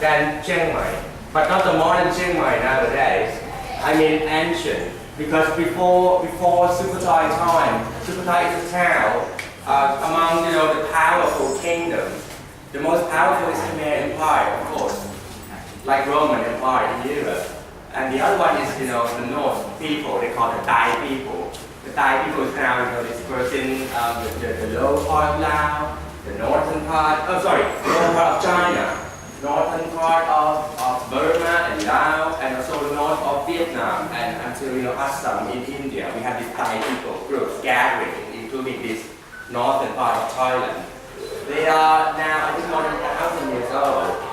than Chiang Mai, but not the modern Chiang Mai nowadays. I mean ancient, because before Sukhothai time, Sukhothai is a town among the powerful kingdoms. The most powerful is Khmer Empire, of course, like Roman Empire in Europe. And the other one is the North people. They call the Thai people. The Thai people is now dispersed in the low part of Laos, the northern part. Oh, sorry, the northern part of China. Northern part of Burma and Laos, and also the north of Vietnam, and until Assam in India, we have these Thai people groups gathering, including this northern part of Thailand. They are now, I think, more than 1,000 years old.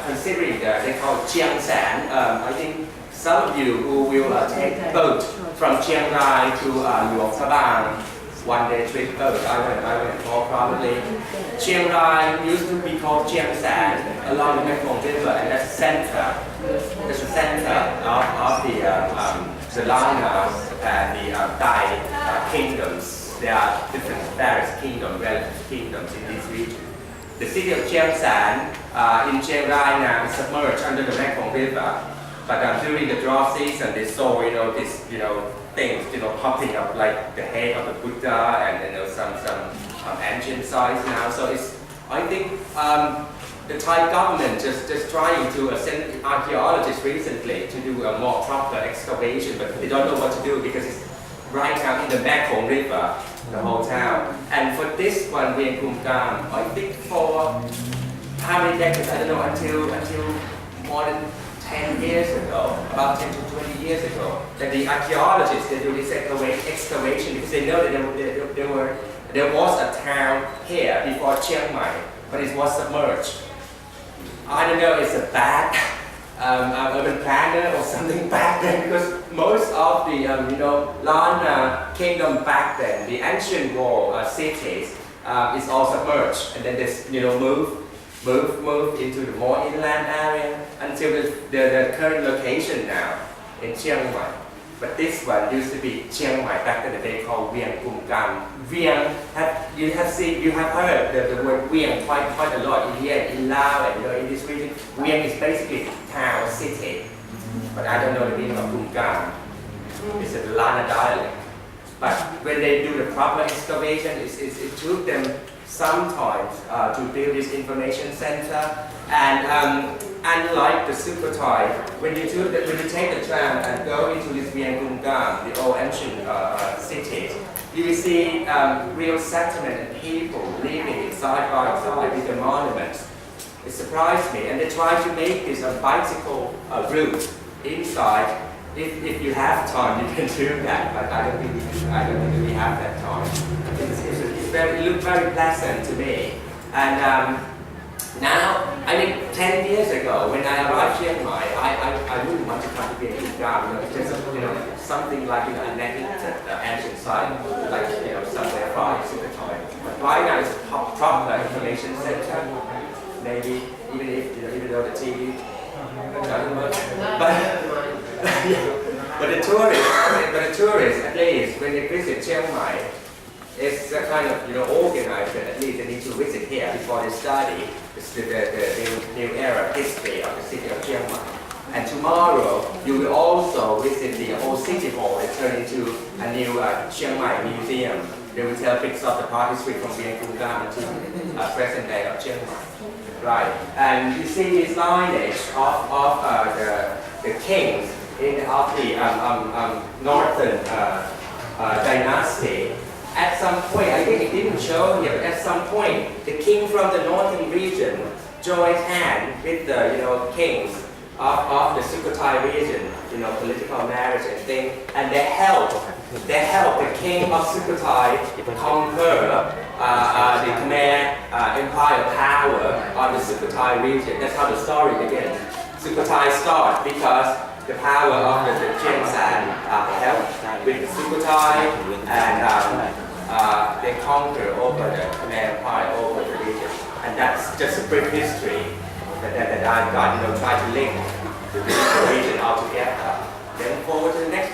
Considering they call Chiang San. I think some of you who will take boat from Chiang Rai to Luang Prabang, one day trip boat, I went for probably. Chiang Rai used to be called Chiang San along the Mekong River, and that's the center of the Lanka and the Thai kingdoms. There are different various kingdoms, relative kingdoms in this region. The city of Chiang San in Chiang Rai now is submerged under the Mekong River. But during the drought season, they saw these things popping up like the head of the Buddha and some ancient sites now. So I think the Thai government just trying to send archaeologists recently to do a more proper excavation, but they don't know what to do because it's right now in the Mekong River, the whole town. And for this one, Vieng Kum Kam, I think for how many decades, I don't know, until more than 10 years ago, about 10 to 20 years ago, that the archaeologists, they do this excavation because they know that there was a town here before Chiang Mai, but it was submerged. I don't know, it's a bad urban planner or something back then, because most of the Lan kingdom back then, the ancient wall cities, is all submerged, and then they move into the more inland area until the current location now in Chiang Mai. But this one used to be Chiang Mai back in the day, called Vieng Kum Kam. Vieng, you have heard the word Vieng quite a lot in here in Laos and in this region. Vieng is basically town, city, but I don't know the meaning of Kum Kam. It's a Lana dialect. But when they do the proper excavation, it took them sometimes to build this information center. And unlike the Sukhothai, when you take the tram and go into this Vieng Kum Kam, the old ancient cities, you will see real settlement and people living side by side with the monuments. It surprised me, and they tried to make this a bicycle route inside. If you have time, you can do that, but I don't think we have that time. It looked very pleasant to me. And now, I mean, 10 years ago, when I arrived in Chiang Mai, I wouldn't want to come to Vieng Kum Kam. It's just something like a neglected ancient site, like somewhere far in Sukhothai. But right now, it's a proper information center. Maybe even though the TV doesn't work, but the tourists, at least when they visit Chiang Mai, it's a kind of organized, and at least they need to visit here before they study the new era history of the city of Chiang Mai. And tomorrow you will also visit the old city hall and turn into a new Chiang Mai museum. They will tell bits of the past history from Vieng Kum Kam to present day of Chiang Mai. Right, and you see this lineage of the kings of the northern dynasty. At some point, I think it didn't show here, but at some point, the king from the northern region joined hands with the kings of the Sukhothai region, political marriage and thing, and they helped the king of Sukhothai conquer the Khmer Empire power on the Sukhothai region. That's how the story begins. Sukhothai starts because the power of the Chiang San helped with the Sukhothai, and they conquer over the Khmer Empire over the region. And that's just a brief history that I've got, try to link the region all together. Then forward to the next